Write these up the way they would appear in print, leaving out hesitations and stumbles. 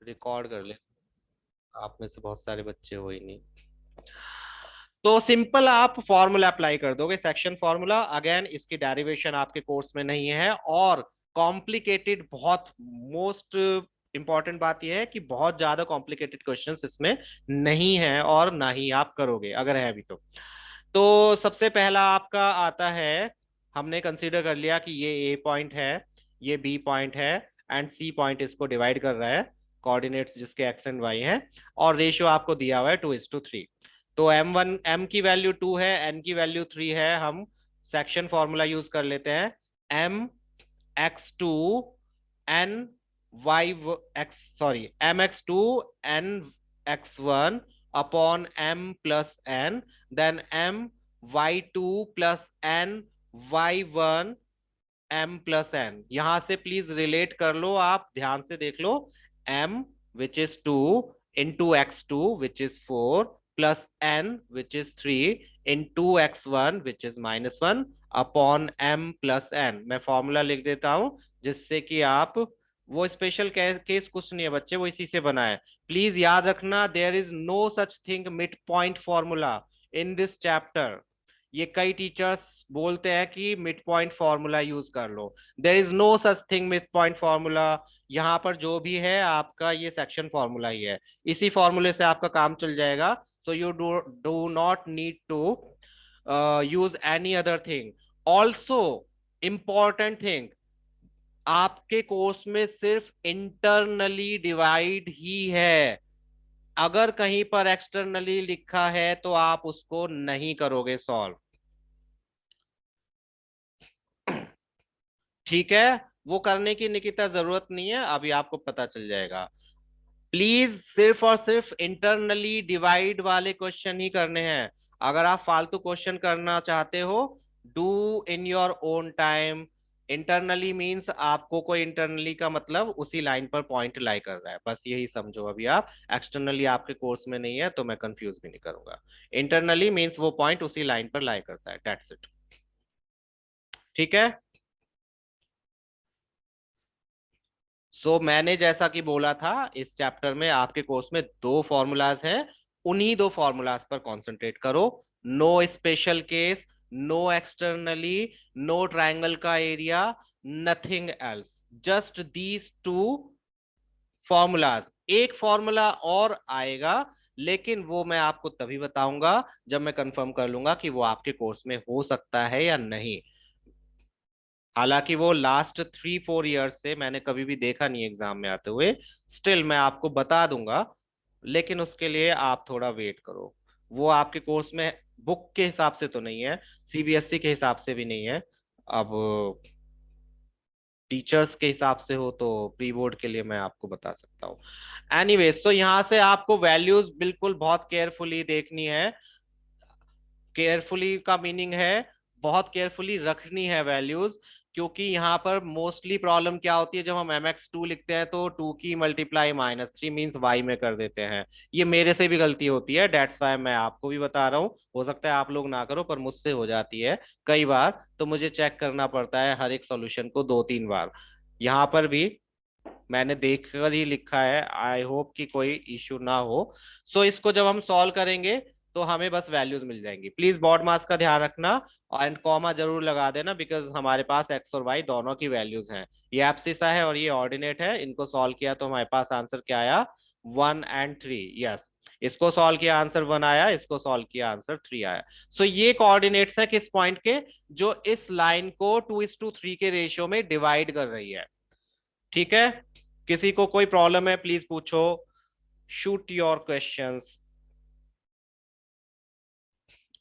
Record कर ले, आप में से बहुत सारे बच्चे हो ही नहीं। तो सिंपल आप फॉर्मूला अप्लाई कर दोगे, सेक्शन फॉर्मूला। अगेन इसकी डेरिवेशन आपके कोर्स में नहीं है, और कॉम्प्लिकेटेड, बहुत मोस्ट इंपॉर्टेंट बात यह है कि बहुत ज्यादा कॉम्प्लिकेटेड क्वेश्चंस इसमें नहीं है, और ना ही आप करोगे अगर है भी तो सबसे पहला आपका आता है, हमने कंसीडर कर लिया कि ये ए पॉइंट है, ये बी पॉइंट है, एंड सी पॉइंट इसको डिवाइड कर रहा है, कोऑर्डिनेट्स जिसके एक्स एंड वाई हैं, और रेशियो आपको दिया हुआ है 2:3। तो M1, M की वैल्यू 2 है, N की वैल्यू 3 है, हम सेक्शन फॉर्मूला यूज कर लेते हैं। M x2 upon M+N, then My2 plus N, Y1 M+N। यहां से प्लीज रिलेट कर लो, आप ध्यान से देख लो। M which is 2 into x2 which is 4 plus N which is 3 into x1 which is -1 upon M+N। मैं फॉर्मूला लिख देता हूं जिससे कि आप, वो स्पेशल केस कुछ नहीं है बच्चे, वो इसी से बना है। प्लीज याद रखना, there is no such thing mid point formula in this chapter. ये कई टीचर्स बोलते हैं कि मिड पॉइंट फॉर्मूला यूज कर लो, there is no such thing mid point formula. यहाँ पर जो भी है आपका ये सेक्शन फॉर्मूला ही है, इसी फॉर्मूले से आपका काम चल जाएगा। So you do do not need to use any other thing. Also important thing, आपके कोर्स में सिर्फ इंटरनली डिवाइड ही है, अगर कहीं पर एक्सटर्नली लिखा है तो आप उसको नहीं करोगे सॉल्व। ठीक है, वो करने की निकिता जरूरत नहीं है, अभी आपको पता चल जाएगा। प्लीज सिर्फ और सिर्फ इंटरनली डिवाइड वाले क्वेश्चन ही करने हैं। अगर आप फालतू क्वेश्चन करना चाहते हो, do in your own time. Internally means आपको कोई इंटरनली का मतलब उसी लाइन पर पॉइंट लाई कर रहा है, बस यही समझो अभी आप। एक्सटर्नली आपके कोर्स में नहीं है तो मैं कंफ्यूज भी नहीं करूंगा। इंटरनली मींस वो पॉइंट उसी लाइन पर लाई करता है, दैट्स इट। ठीक है। मैंने जैसा कि बोला था, इस चैप्टर में आपके कोर्स में दो फॉर्मूलाज हैं, उन्हीं दो फॉर्मूलाज पर कंसंट्रेट करो। No special case, no externally, no triangle का area, nothing else, just these two formulas. एक फॉर्मूला और आएगा, लेकिन वो मैं आपको तभी बताऊंगा जब मैं कंफर्म कर लूंगा कि वो आपके कोर्स में हो सकता है या नहीं। हालांकि वो लास्ट 3-4 ईयर्स से मैंने कभी भी देखा नहीं एग्जाम में आते हुए, स्टिल मैं आपको बता दूंगा, लेकिन उसके लिए आप थोड़ा वेट करो। वो आपके कोर्स में बुक के हिसाब से तो नहीं है, सीबीएसई के हिसाब से भी नहीं है। अब टीचर्स के हिसाब से हो तो प्री बोर्ड के लिए मैं आपको बता सकता हूँ। एनीवेज, तो यहाँ से आपको वैल्यूज बिल्कुल बहुत केयरफुली देखनी है। केयरफुली का मीनिंग है बहुत केयरफुली रखनी है वैल्यूज, क्योंकि यहाँ पर मोस्टली प्रॉब्लम क्या होती है, जब हम MX2 लिखते हैं तो 2 की मल्टीप्लाई -3 मीन्स वाई में कर देते हैं। ये मेरे से भी गलती होती है, डेट्स वाई मैं आपको भी बता रहा हूँ, हो सकता है आप लोग ना करो पर मुझसे हो जाती है कई बार, तो मुझे चेक करना पड़ता है हर एक सॉल्यूशन को 2-3 बार। यहाँ पर भी मैंने देखकर ही लिखा है, आई होप कि कोई इश्यू ना हो। इसको जब हम सॉल्व करेंगे तो हमें बस वैल्यूज मिल जाएंगी। प्लीज बॉड मास का ध्यान रखना, एंड कॉमा जरूर लगा देना, बिकॉज हमारे पास एक्स और वाई दोनों की वैल्यूज हैं। ये एब्सिसा है और ये ऑर्डिनेट है, इनको सॉल्व किया तो हमारे पास आंसर क्या आया, 1 और 3। यस, इसको सॉल्व किया आंसर 1 आया, इसको सॉल्व किया आंसर 3 आया। ये कोऑर्डिनेट्स है किस पॉइंट के, जो इस लाइन को 2:3 के रेशियो में डिवाइड कर रही है। ठीक है, किसी को कोई प्रॉब्लम है प्लीज पूछो, शूट योर क्वेश्चंस।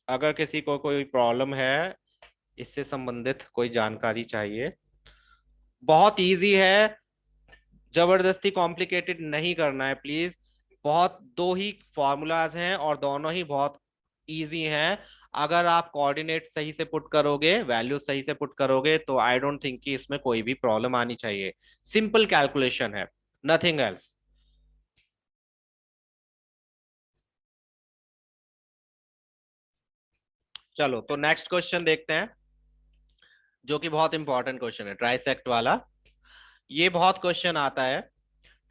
अगर किसी को कोई प्रॉब्लम है, इससे संबंधित कोई जानकारी चाहिए, बहुत इजी है, जबरदस्ती कॉम्प्लिकेटेड नहीं करना है प्लीज। बहुत दो ही फॉर्मूलाज हैं और दोनों ही बहुत इजी हैं। अगर आप कोऑर्डिनेट सही से पुट करोगे, वैल्यू सही से पुट करोगे, तो आई डोंट थिंक कि इसमें कोई भी प्रॉब्लम आनी चाहिए। सिंपल कैलकुलेशन है, नथिंग एल्स। चलो तो नेक्स्ट क्वेश्चन देखते हैं, जो कि बहुत इंपॉर्टेंट क्वेश्चन है, ट्राइसेक्ट वाला। ये बहुत क्वेश्चन आता है।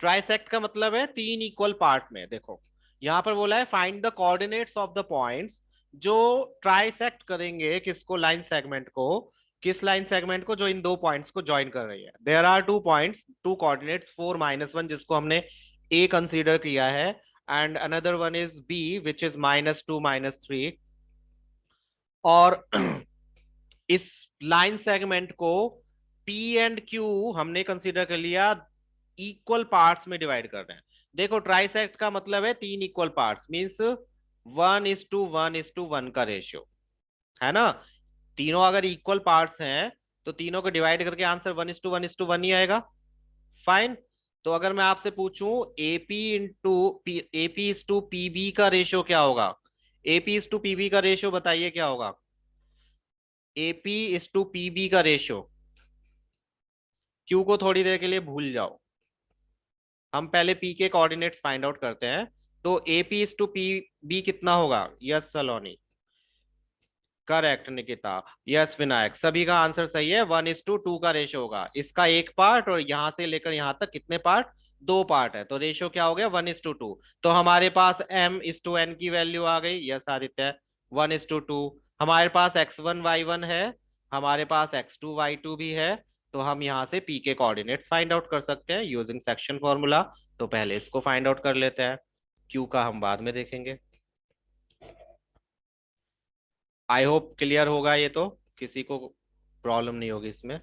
ट्राइसेक्ट का मतलब है तीन इक्वल पार्ट में। देखो यहां पर बोला है find the coordinates of the points जो ट्राइसेक्ट करेंगे किसको, लाइन सेगमेंट को, किस लाइन सेगमेंट को, जो इन दो पॉइंट्स को ज्वाइन कर रही है। There are two points, two coordinates 4 - 1 जिसको हमने ए कंसीडर किया है, and another one is B which is -2 - 3। और इस लाइन सेगमेंट को पी एंड क्यू हमने कंसीडर कर लिया, इक्वल पार्ट्स में डिवाइड कर रहे हैं। देखो ट्राइसेक्ट का मतलब है तीन इक्वल पार्ट्स, मींस 1:1:1 का रेशियो, है ना। तीनों अगर इक्वल पार्ट्स हैं तो तीनों को डिवाइड करके आंसर 1:1:1 ही आएगा। फाइन। तो अगर मैं आपसे पूछूं AP into AP is to PB का रेशियो क्या होगा, एपी इज टू पीबी का रेशियो बताइए क्या होगा, एपी इज टू पीबी का रेशियो। क्यू को थोड़ी देर के लिए भूल जाओ, हम पहले पी के कोऑर्डिनेट्स फाइंड आउट करते हैं। तो AP is to P B कितना होगा, yes Saloni, correct Nikita, yes Vinayak, सभी का आंसर सही है। 1:2 का रेशियो होगा, इसका एक पार्ट और यहां से लेकर यहां तक कितने पार्ट, दो पार्ट है, तो रेशियो क्या हो गया 1:2। तो हमारे पास m:n की वैल्यू आ गई, यस आदित्य, 1:2। हमारे पास x1 y1 है, हमारे पास x2 y2 भी है। तो हम यहाँ से p के कोऑर्डिनेट्स फाइंड आउट कर सकते हैं यूजिंग सेक्शन फॉर्मूला। तो पहले इसको फाइंड आउट कर लेते हैं, q का हम बाद में देखेंगे। आई होप क्लियर होगा ये, तो किसी को प्रॉब्लम नहीं होगी इसमें।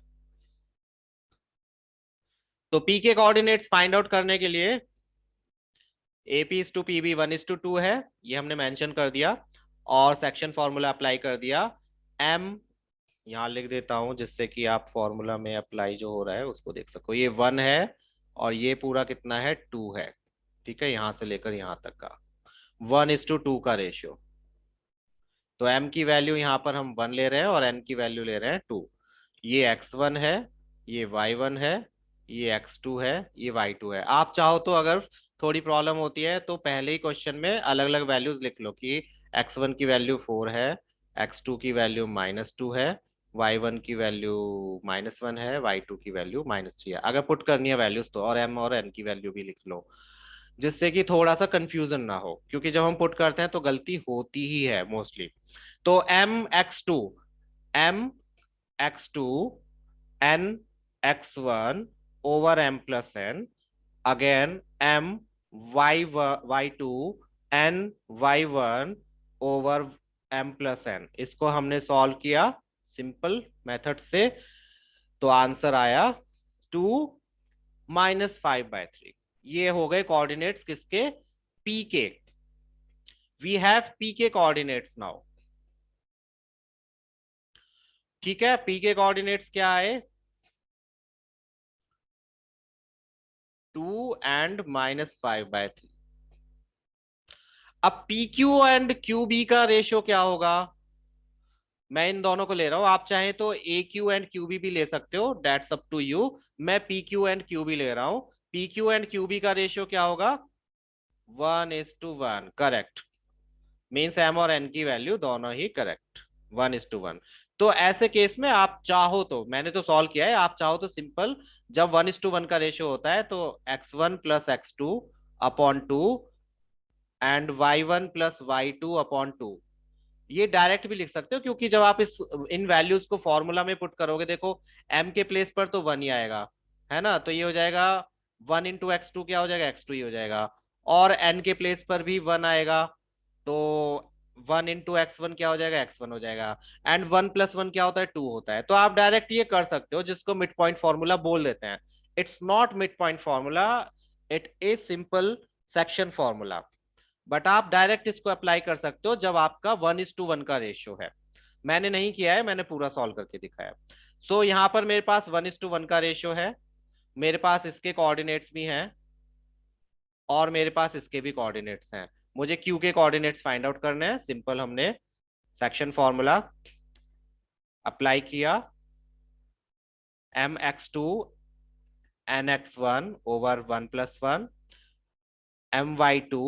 तो पी के कोऑर्डिनेट्स फाइंड आउट करने के लिए एपी इज टू पीबी 1:2 है, ये हमने मेंशन कर दिया, और सेक्शन फॉर्मूला अप्लाई कर दिया। एम यहाँ लिख देता हूं जिससे कि आप फॉर्मूला में अप्लाई जो हो रहा है उसको देख सको। ये 1 है और ये पूरा कितना है, 2 है। ठीक है, यहां से लेकर यहां तक का 1:2 का रेशियो। तो m की वैल्यू यहाँ पर हम 1 ले रहे हैं और n की वैल्यू ले रहे हैं 2। ये x1 है, ये y1 है, ये x2 है, ये y2 है। आप चाहो तो अगर थोड़ी प्रॉब्लम होती है तो पहले ही क्वेश्चन में अलग अलग वैल्यूज लिख लो कि x1 की वैल्यू 4 है, x2 की वैल्यू -2 है, y1 की वैल्यू -1 है, y2 की वैल्यू -3 है। अगर पुट करनी है वैल्यूज तो, और m और n की वैल्यू भी लिख लो, जिससे कि थोड़ा सा कंफ्यूजन ना हो, क्योंकि जब हम पुट करते हैं तो गलती होती ही है मोस्टली। तो m x2 n x1 over m+n, again y2 ny1 over m+n। इसको हमने सॉल्व किया सिंपल मेथड से, तो आंसर आया 2 - 5/3। ये हो गए कोऑर्डिनेट्स किसके, p के। वी हैव p के कोऑर्डिनेट्स नाउ। ठीक है, p के कोऑर्डिनेट्स क्या है, 2 एंड -5/3। अब P Q and Q B का रेशियो क्या होगा, मैं इन दोनों को ले रहा हूं, आप चाहें तो A Q and Q B भी ले सकते हो, डेट्स अप टू यू। मैं P Q and Q B ले रहा हूं। P Q and Q B का रेशियो क्या होगा, 1:1, करेक्ट। मीन्स एम और एन की वैल्यू दोनों ही करेक्ट, 1:1। तो ऐसे केस में आप चाहो तो, मैंने तो सॉल्व किया है, आप चाहो तो सिंपल, जब 1:1 का रेशियो होता है तो x1 + x2/2 and y1 + y2/2, ये डायरेक्ट भी लिख सकते हो, क्योंकि जब आप इस इन वैल्यूज को फॉर्मूला में पुट करोगे, देखो m के प्लेस पर तो 1 ही आएगा, है ना, तो ये हो जाएगा 1 × x2 क्या हो जाएगा, x2 ही हो जाएगा। और n के प्लेस पर भी 1 आएगा, तो 1 × x1 क्या हो जाएगा, x1 हो जाएगा। एंड 1 + 1 क्या होता है, 2 होता है। तो आप डायरेक्ट ये कर सकते हो, जिसको मिड पॉइंट फॉर्मूला बोल देते हैं। It's not mid point formula, it is simple section formula. But आप डायरेक्ट इसको अप्लाई कर सकते हो जब आपका 1:1 का रेशियो है। मैंने नहीं किया है, मैंने पूरा सॉल्व करके दिखाया। सो यहां पर मेरे पास 1:1 का रेशियो है, मेरे पास इसके कोऑर्डिनेट्स भी हैं और मेरे पास इसके भी कोऑर्डिनेट्स हैं। मुझे क्यू के कोऑर्डिनेट्स फाइंड आउट करने हैं। सिंपल हमने सेक्शन फॉर्मूला अप्लाई किया, m(x2 n(x1 over 1+1 my2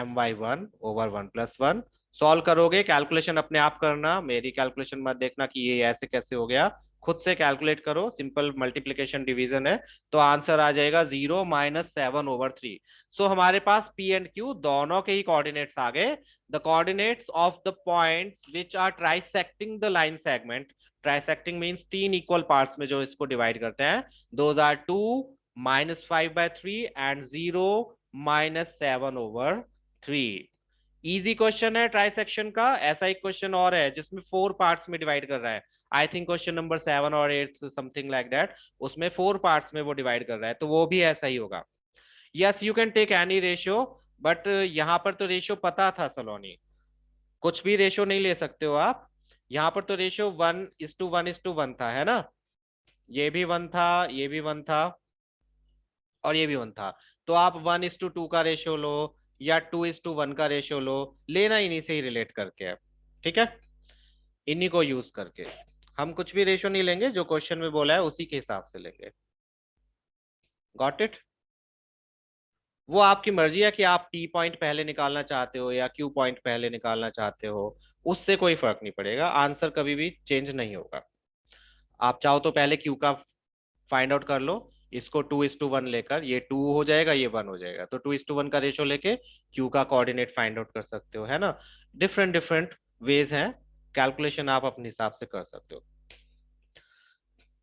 my1 over 1+1। Solve करोगे, कैलकुलेशन अपने आप करना, मेरी कैलकुलेशन मत देखना कि ये ऐसे कैसे हो गया। खुद से कैलकुलेट करो, सिंपल मल्टीप्लीकेशन डिवीजन है, तो आंसर आ जाएगा 0 - 7/3। सो हमारे पास पी एंड क्यू दोनों के ही कोऑर्डिनेट्स आ गए। The coordinates of the points which are trisecting the line segment, trisecting means 3 equal parts में जो इसको डिवाइड करते हैं, those are 2 -5/3 and 0 - 7/3। Easy question है ट्राइसेक्शन का। ऐसा एक क्वेश्चन और है जिसमें 4 पार्ट्स में डिवाइड कर रहा है, आई थिंक क्वेश्चन नंबर 7 और 8 समथिंग लाइक दैट, उसमें 4 पार्ट्स में वो डिवाइड कर रहा है, तो वो भी ऐसा ही होगा। Yes, you can take any ratio, but यहाँ पर तो रेशियो पता था सलोनी, कुछ भी रेशियो नहीं ले सकते हो आप। यहाँ पर तो रेशियो 1:1:1 था, है ना? ये भी 1 था, ये भी 1 था, और ये भी 1 था। तो आप 1:2 का रेशियो लो या 2:1 का रेशियो लो, लेना इन्हीं से ही रिलेट करके है। ठीक है, इन्हीं को यूज करके हम कुछ भी रेशियो नहीं लेंगे, जो क्वेश्चन में बोला है उसी के हिसाब से लेंगे। Got it? वो आपकी मर्जी है कि आप पी पॉइंट पहले निकालना चाहते हो या क्यू पॉइंट पहले निकालना चाहते हो, उससे कोई फर्क नहीं पड़ेगा, आंसर कभी भी चेंज नहीं होगा। आप चाहो तो पहले क्यू का फाइंड आउट कर लो, इसको 2:1 लेकर, ये 2 हो जाएगा, ये 1 हो जाएगा, तो 2:1 का रेशियो लेके क्यू का कोऑर्डिनेट फाइंड आउट कर सकते हो, है ना? डिफरेंट डिफरेंट वेज हैं, कैलकुलेशन आप अपने हिसाब से कर सकते हो।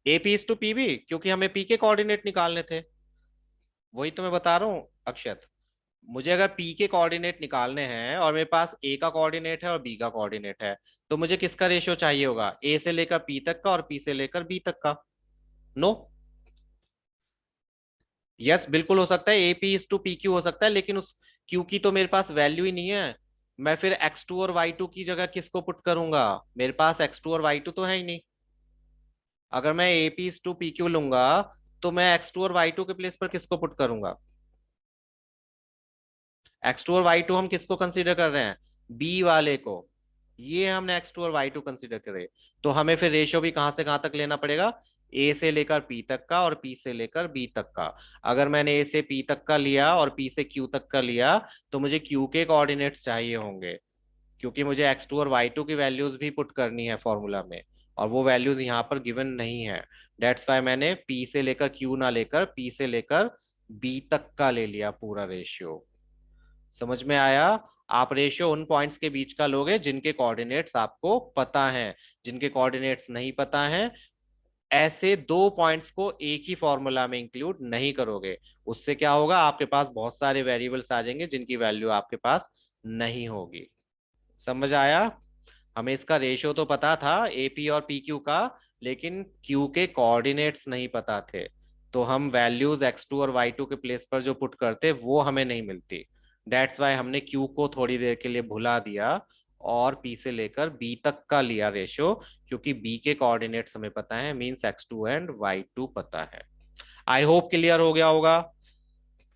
AP:PB, क्योंकि हमें पी के कोऑर्डिनेट निकालने थे, वही तो मैं बता रहा हूँ अक्षत। मुझे अगर पी के कोऑर्डिनेट निकालने हैं और मेरे पास ए का कोऑर्डिनेट है और बी का कोऑर्डिनेट है, तो मुझे किसका रेशियो चाहिए होगा? ए से लेकर पी तक का और पी से लेकर बी तक का। नो, यस, बिल्कुल हो सकता है AP:PQ हो सकता है, लेकिन उस क्यू की तो मेरे पास वैल्यू ही नहीं है। मैं फिर x2 और y2 की जगह किसको पुट करूंगा? मेरे पास x2 और y2 तो है ही नहीं। अगर मैं AP:PQ लूंगा, तो मैं x2 और y2 के प्लेस पर किसको पुट करूंगा? x2 और y2 हम किसको कंसीडर कर रहे हैं? बी वाले को। ये हमने x2 और y2 कंसीडर करे, तो हमें फिर रेशियो भी कहां से कहां तक लेना पड़ेगा? ए से लेकर पी तक का और पी से लेकर बी तक का। अगर मैंने ए से पी तक का लिया और पी से क्यू तक का लिया, तो मुझे क्यू के कोऑर्डिनेट्स चाहिए होंगे, क्योंकि मुझे x2 और y2 की वैल्यूज भी पुट करनी है फॉर्मूला में, और वो वैल्यूज यहाँ पर गिवन नहीं है। डेट्स वाई मैंने पी से लेकर क्यू ना लेकर पी से लेकर बी तक का ले लिया पूरा रेशियो। समझ में आया? आप रेशियो उन पॉइंट्स के बीच का लोगे जिनके कोऑर्डिनेट्स आपको पता हैं, जिनके कोऑर्डिनेट्स नहीं पता हैं, ऐसे दो पॉइंट्स को एक ही फॉर्मूला में इंक्लूड नहीं करोगे। उससे क्या होगा? आपके पास बहुत सारे वेरिएबल्स आ जाएंगे जिनकी वैल्यू आपके पास नहीं होगी। समझ आया? हमें इसका रेशियो तो पता था एपी और पी क्यू का, लेकिन क्यू के कोऑर्डिनेट्स नहीं पता थे, तो हम वैल्यूज x2 और y2 के प्लेस पर जो पुट करते वो हमें नहीं मिलती। डेट्स वाई हमने क्यू को थोड़ी देर के लिए भुला दिया और पी से लेकर बी तक का लिया रेशियो, क्योंकि बी के कोऑर्डिनेट्स हमें पता है, मींस x2 एंड y2 पता है। आई होप क्लियर हो गया होगा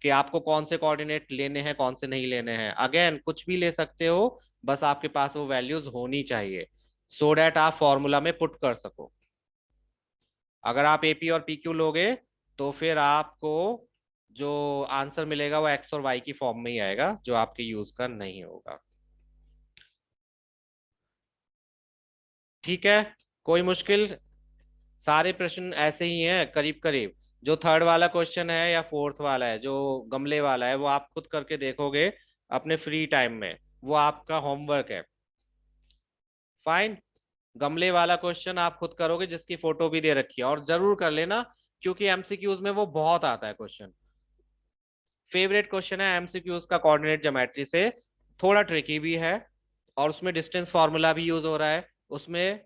कि आपको कौन से कोऑर्डिनेट लेने हैं कौन से नहीं लेने हैं। अगेन कुछ भी ले सकते हो, बस आपके पास वो वैल्यूज होनी चाहिए, सो डैट आप फॉर्मूला में पुट कर सको। अगर आप एपी और पीक्यू लोगे, तो फिर आपको जो आंसर मिलेगा वो एक्स और वाई की फॉर्म में ही आएगा, जो आपके यूज का नहीं होगा। ठीक है, कोई मुश्किल? सारे प्रश्न ऐसे ही हैं करीब करीब। जो थर्ड वाला क्वेश्चन है या फोर्थ वाला है, जो गमले वाला है, वो आप खुद करके देखोगे अपने फ्री टाइम में, वो आपका होमवर्क है। फाइन, गमले वाला क्वेश्चन आप खुद करोगे, जिसकी फोटो भी दे रखी है, और जरूर कर लेना, क्योंकि एमसीक्यूज में वो बहुत आता है क्वेश्चन। फेवरेट क्वेश्चन है एमसीक्यूज का कोऑर्डिनेट ज्योमेट्री से, थोड़ा ट्रिकी भी है, और उसमें डिस्टेंस फार्मूला भी यूज हो रहा है, उसमें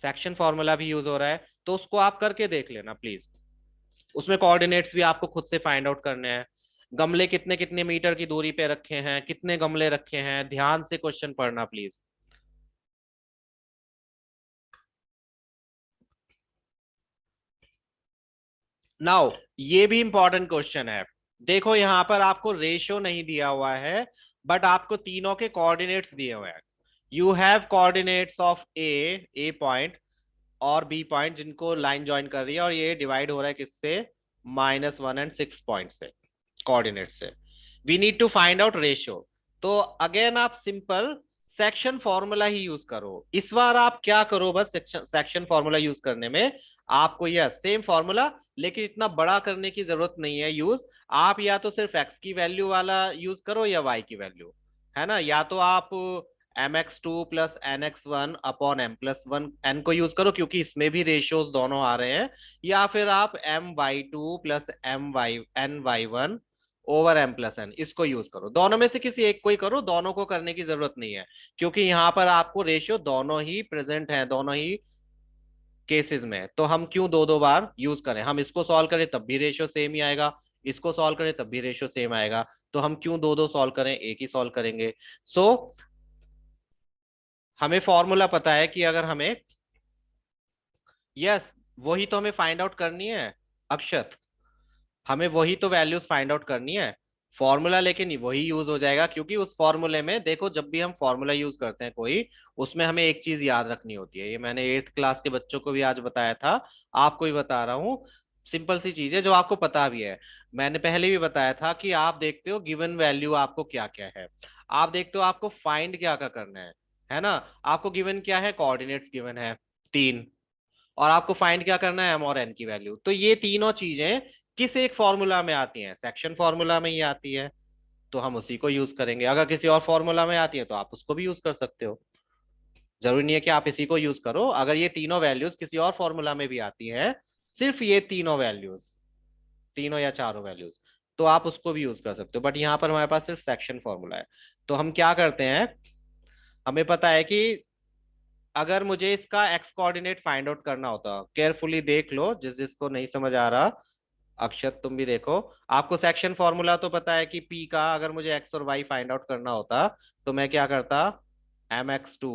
सेक्शन फार्मूला भी यूज हो रहा है, तो उसको आप करके देख लेना प्लीज। उसमें कोऑर्डिनेट्स भी आपको खुद से फाइंड आउट करने हैं। गमले कितने कितने मीटर की दूरी पे रखे हैं, कितने गमले रखे हैं, ध्यान से क्वेश्चन पढ़ना प्लीज। नाउ, ये भी इंपॉर्टेंट क्वेश्चन है। देखो यहां पर आपको रेशियो नहीं दिया हुआ है, बट आपको तीनों के कोऑर्डिनेट्स दिए हुए हैं। You have coordinates of A point और बी पॉइंट, जिनको लाइन ज्वाइन कर रही है, और ये डिवाइड हो रहा है किससे? -1 एंड 6 पॉइंट से, कोऑर्डिनेट से। We need to find out ratio. तो अगेन आप सिंपल सेक्शन फॉर्मूला ही यूज करो इस बार। आप क्या करो, बस सेक्शन सेक्शन फॉर्मूला यूज करने में आपको यह सेम फॉर्मूला, लेकिन इतना बड़ा करने की जरूरत नहीं है यूज। आप या तो सिर्फ एक्स की वैल्यू वाला यूज करो या वाई की वैल्यू, है ना। या तो आप mx2 + nx1 upon m+1 n को यूज करो, क्योंकि इसमें भी रेशियोज दोनों आ रहे हैं। या फिर आप my2 + my n y1 over m+n इसको यूज करो। दोनों में से किसी एक को ही करो, दोनों को करने की जरूरत नहीं है, क्योंकि यहां पर आपको रेशियो दोनों ही प्रेजेंट है दोनों ही केसेस में। तो हम क्यों दो दो बार यूज करें, हम इसको सॉल्व करें तब भी रेशियो सेम ही आएगा, इसको सॉल्व करें तब भी रेशियो सेम आएगा। तो हम क्यों दो दो सॉल्व करें, एक ही सॉल्व करेंगे। सो हमें फॉर्मूला पता है कि अगर हमें, यस, वही तो हमें फाइंड आउट करनी है अक्षत, हमें वही तो वैल्यूज फाइंड आउट करनी है। फॉर्मूला लेकिन वही यूज हो जाएगा, क्योंकि उस फॉर्मूले में देखो, जब भी हम फॉर्मूला यूज करते हैं कोई, उसमें हमें एक चीज याद रखनी होती है। ये मैंने 8th क्लास के बच्चों को भी आज बताया था, आपको भी बता रहा हूँ। सिंपल सी चीज है जो आपको पता भी है। मैंने पहले भी बताया था कि आप देखते हो गिवन वैल्यू आपको क्या क्या है, आप देखते हो आपको फाइंड क्या क्या करना है ना। आपको गिवन क्या है, कोऑर्डिनेट्स गिवन है 3, और आपको फाइंड क्या करना है, एम और एन की वैल्यू। तो ये तीनों चीजें किस एक फॉर्मूला में आती हैं, सेक्शन फॉर्मूला में ही आती है। तो हम उसी को यूज करेंगे। अगर किसी और फॉर्मूला में आती है तो आप उसको भी यूज कर सकते हो, जरूरी नहीं है कि आप इसी को यूज करो। अगर ये तीनों वैल्यूज किसी और फॉर्मूला में भी आती हैं, सिर्फ ये तीनों वैल्यूज, तीनों या चारों वैल्यूज, तो आप उसको भी यूज कर सकते हो। बट यहाँ पर हमारे पास सिर्फ सेक्शन फॉर्मूला है। तो हम क्या करते हैं, हमें पता है कि अगर मुझे इसका एक्स कोऑर्डिनेट फाइंड आउट करना होता, केयरफुली देख लो जिस जिसको नहीं समझ आ रहा, अक्षत तुम भी देखो। आपको सेक्शन फॉर्मूला तो पता है कि पी का अगर मुझे एक्स और वाई फाइंड आउट करना होता, तो मैं क्या करता, mx2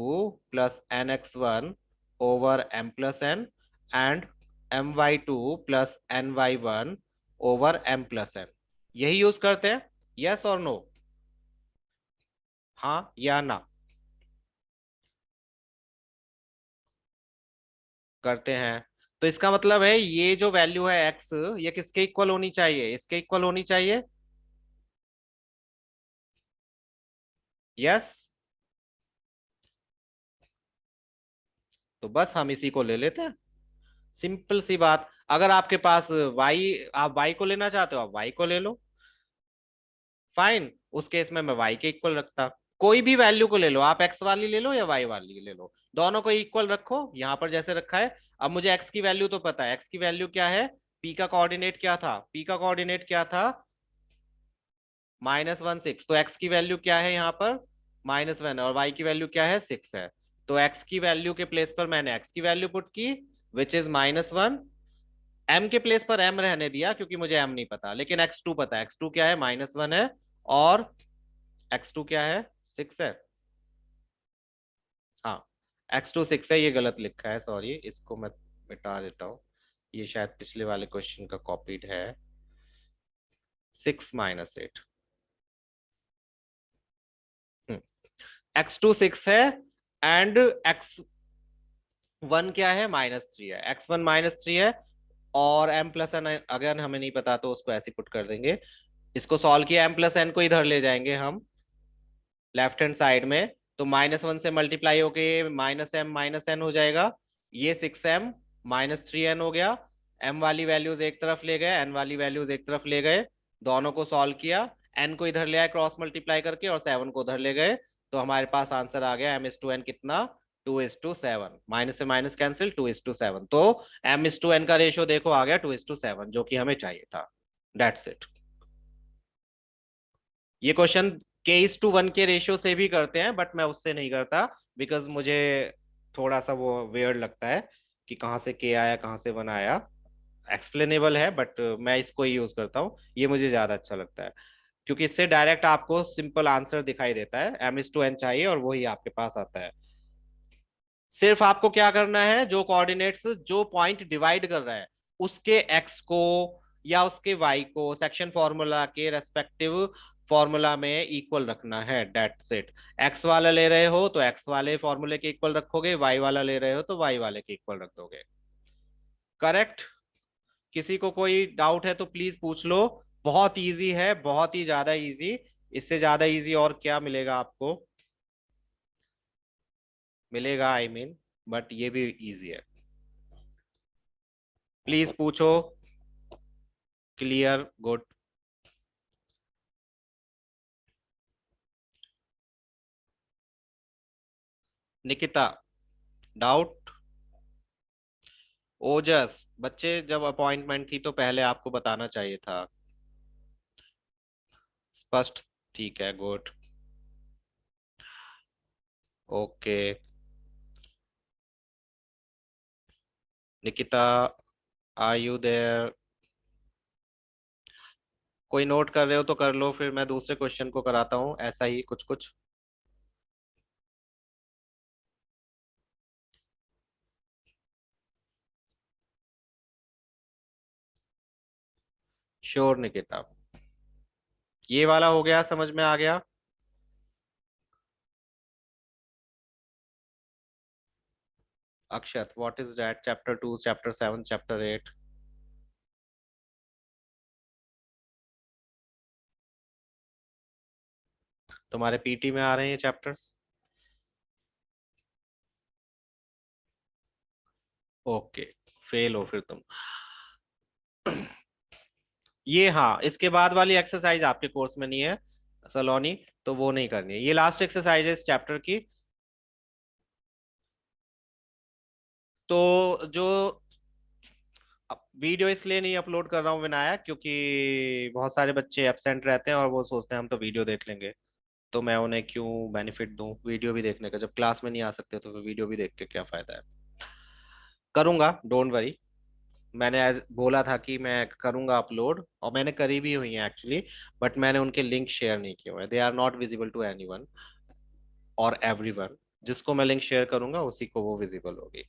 + nx1 over m+n and my2 + ny1 over m+n, यही यूज करते हैं। यस और नो, हाँ या ना, करते हैं। तो इसका मतलब है ये जो वैल्यू है एक्स, ये किसके इक्वल होनी चाहिए, इसके इक्वल होनी चाहिए। यस, तो बस हम इसी को ले लेते हैं। सिंपल सी बात। अगर आपके पास वाई, आप वाई को लेना चाहते हो, आप वाई को ले लो, फाइन। उस केस में मैं वाई के इक्वल रखता। कोई भी वैल्यू को ले लो, आप एक्स वाली ले लो या वाई वाली ले लो, दोनों को इक्वल रखो यहां पर जैसे रखा है। अब मुझे एक्स की वैल्यू तो पता है, एक्स की वैल्यू क्या है, पी का कोऑर्डिनेट क्या था, पी का कोऑर्डिनेट क्या था, -1 6। तो एक्स की वैल्यू क्या है यहाँ पर, -1, और वाई की वैल्यू क्या है, 6 है। तो एक्स की वैल्यू के प्लेस पर मैंने एक्स की वैल्यू पुट की, विच इज -1। एम के प्लेस पर एम रहने दिया क्योंकि मुझे एम नहीं पता, लेकिन x2 पता है, x2 क्या है, -1 है, और x2 क्या है, 6 है। हाँ, x2 6 है, ये गलत लिखा है, सॉरी, इसको मैं मिटा देता हूँ। ये शायद पिछले वाले क्वेश्चन का कॉपीड है, 6 - 8। x2 6 है, एंड x1 क्या है, -3 है, x1 -3 है, और m+n अगर हमें नहीं पता तो उसको ऐसे पुट कर देंगे। इसको सॉल्व किया, m+n को इधर ले जाएंगे हम लेफ्ट हैंड साइड में, तो -1 से मल्टीप्लाई होके -m - n हो जाएगा। ये 6m -3n हो गया। m वाली वैल्यूज एक तरफ ले गए, n वाली वैल्यूज एक तरफ ले गए, दोनों को सॉल्व किया, n को इधर ले आए क्रॉस मल्टीप्लाई करके, और 7 को उधर ले गए। तो हमारे पास आंसर आ गया m/n कितना, 2:7। माइनस से माइनस कैंसिल, 2:7। तो m/n का रेशियो देखो आ गया 2:7, जो कि हमें चाहिए था। That's it. ये क्वेश्चन k:1 के रेशियो से भी करते हैं, बट मैं उससे नहीं करता, बिकॉज मुझे थोड़ा सा वो वेयर्ड लगता है कि कहाँ से k आया कहाँ से 1 आया। एक्सप्लेनेबल है, बट मैं इसको ही यूज करता हूँ, ये मुझे ज्यादा अच्छा लगता है, क्योंकि इससे डायरेक्ट आपको सिंपल आंसर दिखाई देता है। m/n चाहिए और वही आपके पास आता है। सिर्फ आपको क्या करना है, जो कोऑर्डिनेट्स, जो पॉइंट डिवाइड कर रहा है, उसके एक्स को या उसके वाई को सेक्शन फॉर्मूला के रेस्पेक्टिव फॉर्मूला में इक्वल रखना है, दैट्स इट। एक्स वाला ले रहे हो तो एक्स वाले फॉर्मूले के इक्वल रखोगे, वाई वाला ले रहे हो तो वाई वाले के इक्वल रख दोगे। करेक्ट। किसी को कोई डाउट है तो प्लीज पूछ लो। बहुत इजी है, बहुत ही ज्यादा इजी, इससे ज्यादा इजी और क्या मिलेगा आपको। मिलेगा आई मीन, बट ये भी इजी है। प्लीज पूछो। Clear, good. Nikita, doubt. Ojas, बच्चे जब अपॉइंटमेंट थी तो पहले आपको बताना चाहिए था। स्पष्ट, ठीक है, good. Okay. Nikita, are you there? कोई नोट कर रहे हो तो कर लो, फिर मैं दूसरे क्वेश्चन को कराता हूँ, ऐसा ही कुछ कुछ। श्योर निकिता। ये वाला हो गया, समझ में आ गया। Akshat, what is that? Chapter 2, chapter 7, chapter 8? तुम्हारे पीटी में आ रहे हैं ये चैप्टर्स? ओके, फेल हो फिर तुम। ये हाँ, इसके बाद वाली एक्सरसाइज आपके कोर्स में नहीं है सलोनी, तो वो नहीं करनी है। ये लास्ट एक्सरसाइज है इस चैप्टर की। तो जो वीडियो इसलिए नहीं अपलोड कर रहा हूँ विनायक, क्योंकि बहुत सारे बच्चे एब्सेंट रहते हैं और वो सोचते हैं हम तो वीडियो देख लेंगे। तो मैं उन्हें क्यों बेनिफिट दूं वीडियो भी देखने का, जब क्लास में नहीं आ सकते तो फिर वीडियो भी देख के क्या फायदा है। करूंगा, डोंट वरी। मैंने आज बोला था कि मैं करूंगा अपलोड, और मैंने करी भी हुई है एक्चुअली। बट मैंने उनके लिंक शेयर नहीं किए हुए, they are not visible to anyone और एवरीवन। जिसको मैं लिंक शेयर करूंगा उसी को वो विजिबल होगी।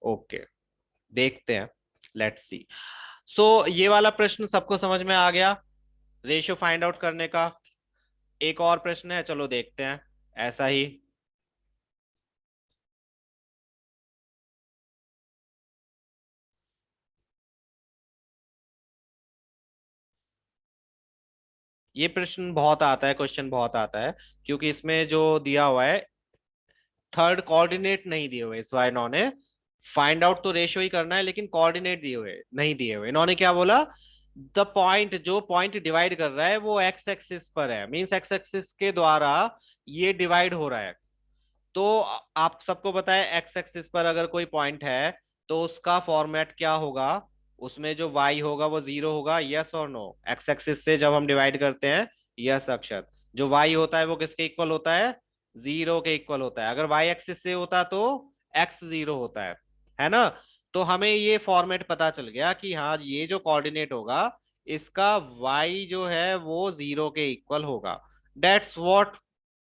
ओके, देखते हैं। Let's see. सो ये वाला प्रश्न सबको समझ में आ गया, रेशियो फाइंड आउट करने का। एक और प्रश्न है, चलो देखते हैं। ऐसा ही। ये प्रश्न बहुत आता है, क्वेश्चन बहुत आता है, क्योंकि इसमें जो दिया हुआ है, थर्ड कोऑर्डिनेट नहीं दिए हुए इस बार इन्होंने। फाइंड आउट तो रेशियो ही करना है, लेकिन कोऑर्डिनेट दिए हुए नहीं दिए हुए। इन्होंने क्या बोला? द पॉइंट, जो पॉइंट डिवाइड कर रहा है वो एक्स एक्सिस पर है, मींस एक्स एक्सिस के द्वारा ये डिवाइड हो रहा है। तो आप सबको पता है एक्स एक्सिस पर अगर कोई पॉइंट है तो उसका फॉर्मेट क्या होगा? उसमें जो वाई होगा वो जीरो होगा, यस और नो? एक्स एक्सिस से जब हम डिवाइड करते हैं, यस अक्षत। जो वाई होता है वो किसके इक्वल होता है? जीरो के इक्वल होता है। अगर वाई एक्सिस से होता तो एक्स जीरो होता है ना? तो हमें ये फॉर्मेट पता चल गया कि हाँ, ये जो कोऑर्डिनेट होगा इसका वाई जो है वो जीरो के इक्वल होगा। That's what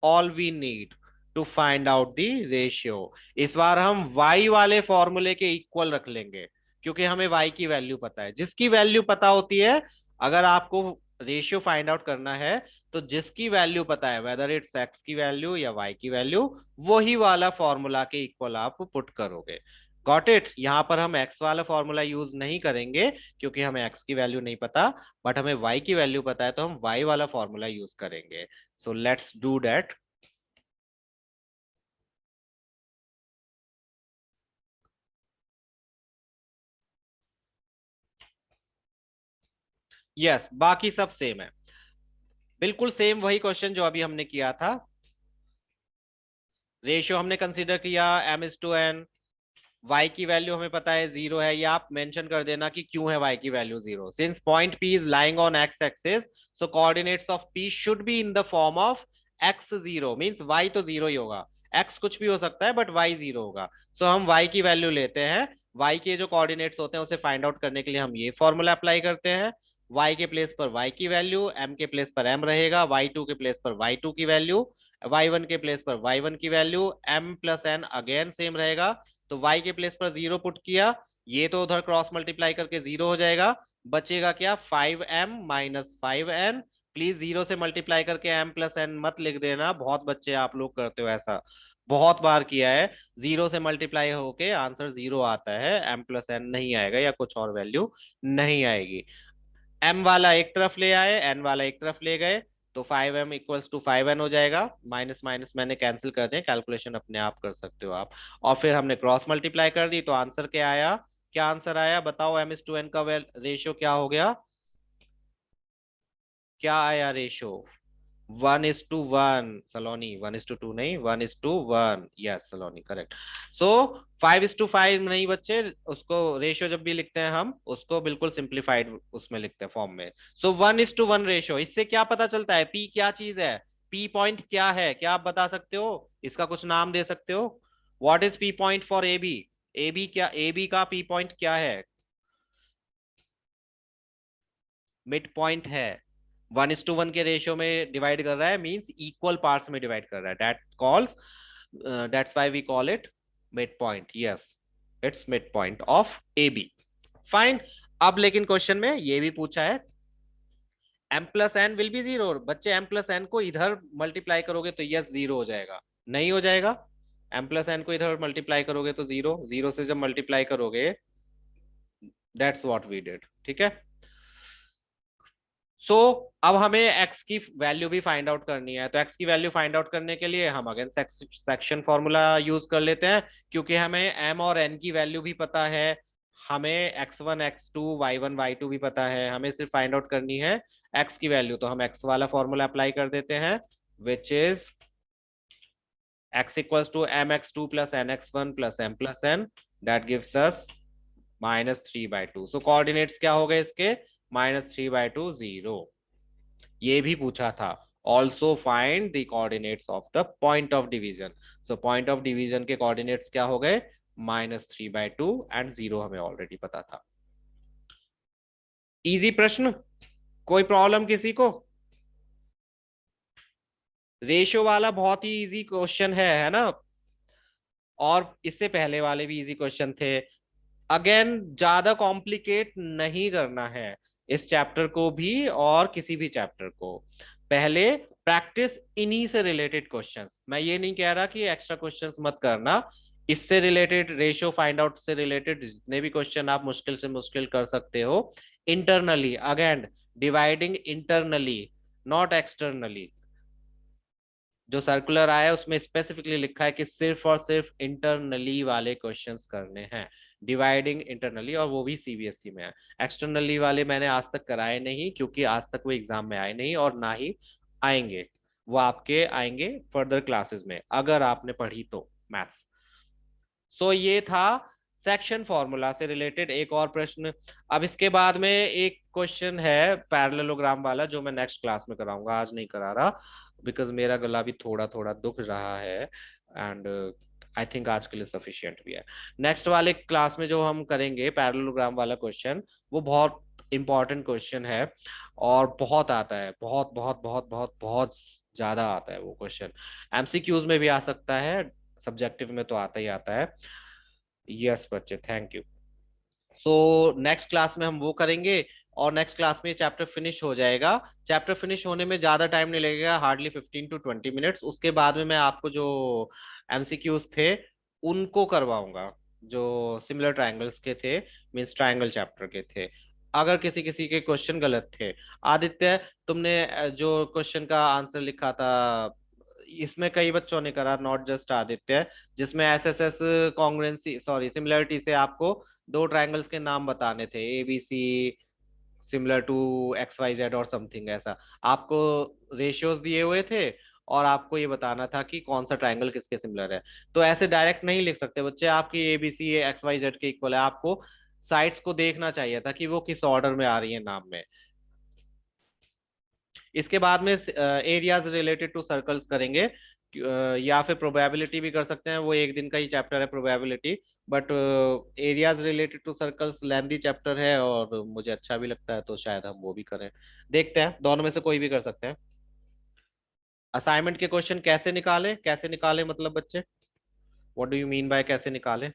all we need to find out the ratio. इस बार हम y वाले फॉर्मूले के इक्वल रख लेंगे, क्योंकि हमें y की वैल्यू पता है। जिसकी वैल्यू पता होती है, अगर आपको रेशियो फाइंड आउट करना है, तो जिसकी वैल्यू पता है, वेदर इट्स x की वैल्यू या y की वैल्यू, वही वाला फॉर्मूला के इक्वल आप पुट करोगे। Got it? यहां पर हम x वाला फॉर्मूला यूज नहीं करेंगे, क्योंकि हमें x की वैल्यू नहीं पता। बट हमें y की वैल्यू पता है, तो हम y वाला फॉर्मूला यूज करेंगे। So let's do that. Yes, बाकी सब सेम है। बिल्कुल सेम वही क्वेश्चन जो अभी हमने किया था। रेशियो हमने कंसीडर किया m/n। y की वैल्यू हमें पता है जीरो है। ये आप मेंशन कर देना कि क्यों है y की value zero. Since point p is lying on x axis, so coordinates of p should be in the form of x zero, means y तो जीरो ही होगा। x कुछ भी हो सकता है बट y जीरो होगा। सो हम y की वैल्यू लेते हैं। y के जो कोऑर्डिनेट्स होते हैं उसे फाइंड आउट करने के लिए हम ये फॉर्मूला अप्लाई करते हैं। y के प्लेस पर y की वैल्यू, m के प्लेस पर m रहेगा, y2 के प्लेस पर y2 की वैल्यू, y1 के प्लेस पर y1 की value, m plus n again same रहेगा। तो y के प्लेस पर जीरो पुट किया, ये तो उधर क्रॉस मल्टीप्लाई करके जीरो हो जाएगा। बचेगा क्या? 5m - 5n। प्लीज जीरो से मल्टीप्लाई करके m प्लस n मत लिख देना, बहुत बच्चे आप लोग करते हो ऐसा, बहुत बार किया है। जीरो से मल्टीप्लाई होके आंसर जीरो आता है, m प्लस n नहीं आएगा या कुछ और वैल्यू नहीं आएगी। m वाला एक तरफ ले आए, n वाला एक तरफ ले गए। तो 5m इक्वल्स टू 5n हो जाएगा, माइनस माइनस मैंने कैंसिल कर दिया, कैलकुलेशन अपने आप कर सकते हो आप। और फिर हमने क्रॉस मल्टीप्लाई कर दी, तो आंसर क्या आया, क्या आंसर आया बताओ, m/n का रेशियो क्या हो गया, क्या आया रेशो, 1:1 सलोनी, 1:2 नहीं, 1:1, यस सलोनी करेक्ट। सो 5:5 नहीं बच्चे, उसको रेशियो जब भी लिखते हैं हम उसको बिल्कुल सिंप्लीफाइड उसमें लिखते हैं फॉर्म में। सो 1:1 रेशियो, इससे क्या पता चलता है पी क्या चीज है, पी पॉइंट क्या है, क्या आप बता सकते हो, इसका कुछ नाम दे सकते हो, what is P point for A B, A B क्या, ए बी का पी पॉइंट क्या है, मिड पॉइंट है, 1:1 के रेशियो में डिवाइड कर रहा है, मींस इक्वल पार्ट्स में डिवाइड कर रहा है, that's why we call it mid point, yes it's mid point of A B. Fine. अब लेकिन क्वेश्चन में ये भी पूछा है m+n विल बी जीरो, बच्चे m+n को इधर मल्टीप्लाई करोगे तो यस जीरो हो जाएगा, नहीं हो जाएगा, m+n को इधर मल्टीप्लाई करोगे तो जीरो, जीरो से जब मल्टीप्लाई करोगे, दैट्स व्हाट वी डिड, ठीक है। सो अब हमें x की वैल्यू भी फाइंड आउट करनी है, तो x की वैल्यू फाइंड आउट करने के लिए हम अगेन सेक्शन फॉर्मूला यूज कर लेते हैं, क्योंकि हमें m और n की वैल्यू भी पता है, हमें x1 x2 y1 y2 भी पता है, हमें सिर्फ फाइंड आउट करनी है x की वैल्यू, तो हम x वाला फॉर्मूला अप्लाई कर देते हैं, which is x equals to mx2 plus nx1 plus m+n, that gives us -3/2। So coordinates क्या हो गए इसके, -3/2 0, ये भी पूछा था। Also find the coordinates of the point of division, so point of division के कोऑर्डिनेट्स क्या हो गए, -3/2 एंड 0 हमें ऑलरेडी पता था। इजी प्रश्न, कोई प्रॉब्लम किसी को, रेशियो वाला बहुत ही इजी क्वेश्चन है ना, और इससे पहले वाले भी इजी क्वेश्चन थे। अगेन ज्यादा कॉम्प्लिकेट नहीं करना है इस चैप्टर को भी और किसी भी चैप्टर को, पहले प्रैक्टिस इन्हीं से रिलेटेड क्वेश्चंस, मैं ये नहीं कह रहा कि एक्स्ट्रा क्वेश्चंस मत करना, इससे रिलेटेड रेशियो फाइंड आउट से रिलेटेड जितने भी क्वेश्चन आप मुश्किल से मुश्किल कर सकते हो internally, again dividing internally not externally, जो सर्कुलर आया है उसमें स्पेसिफिकली लिखा है कि सिर्फ और सिर्फ इंटरनली वाले क्वेश्चंस करने हैं, डिवाइडिंग इंटरनली, और वो भी सीबीएसई में है। एक्सटर्नली वाले मैंने आज तक कराए नहीं, क्योंकि आज तक वो एग्जाम में आए नहीं और ना ही आएंगे, वो आपके आएंगे फर्दर क्लासेस में अगर आपने पढ़ी तो मैथ्स। सो ये था सेक्शन फॉर्मूला से रिलेटेड एक और प्रश्न। अब इसके बाद में एक क्वेश्चन है पैरेललोग्राम वाला, जो मैं नेक्स्ट क्लास में कराऊंगा, आज नहीं करा रहा, बिकॉज मेरा गला भी थोड़ा थोड़ा दुख रहा है, एंड आई थिंक आज के लिए सफिशिएंट भी है। नेक्स्ट वाले क्लास में जो हम करेंगे पैरेललोग्राम वाला क्वेश्चन, वो बहुत इंपॉर्टेंट क्वेश्चन है और बहुत आता है, बहुत बहुत बहुत बहुत बहुत ज्यादा आता है वो क्वेश्चन, एमसीक्यूज में भी आ सकता है, सब्जेक्टिव में तो आता ही आता है। यस बच्चे, thank you. So next class में हम वो करेंगे, और नेक्स्ट क्लास में चैप्टर फिनिश हो जाएगा, चैप्टर फिनिश होने में ज्यादा टाइम नहीं लगेगा, हार्डली 15 to 20 मिनट्स, उसके बाद में मैं आपको जो एमसीक्यूज थे उनको करवाऊंगा, जो सिमिलर ट्रायंगल्स के थे, मींस ट्रायंगल चैप्टर के थे। अगर किसी किसी के क्वेश्चन गलत थे, आदित्य तुमने जो क्वेश्चन का आंसर लिखा था, इसमें कई बच्चों ने करा, नॉट जस्ट आदित्य, जिसमें एसएसएस कॉन्ग्रुएंसी सॉरी सिमिलरिटी से आपको दो ट्रायंगल्स के नाम बताने थे, A B C similar to X Y Z और समथिंग ऐसा, आपको रेशियोज दिए हुए थे और आपको ये बताना था कि कौन सा ट्रायंगल किसके सिमिलर है। तो ऐसे डायरेक्ट नहीं लिख सकते बच्चे, आपकी A B C X Y Z के इक्वल है, आपको साइड्स को देखना चाहिए था कि वो किस ऑर्डर में आ रही है नाम में। इसके बाद में एरियाज रिलेटेड टू सर्कल्स करेंगे, या फिर प्रोबेबिलिटी भी कर सकते हैं, वो एक दिन का ही चैप्टर है probability, but areas related to circles lengthy chapter है और मुझे अच्छा भी लगता है, तो शायद हम वो भी करें, देखते हैं, दोनों में से कोई भी कर सकते हैं। असाइनमेंट के क्वेश्चन कैसे निकाले, कैसे निकाले मतलब बच्चे, what do you mean by कैसे निकाले,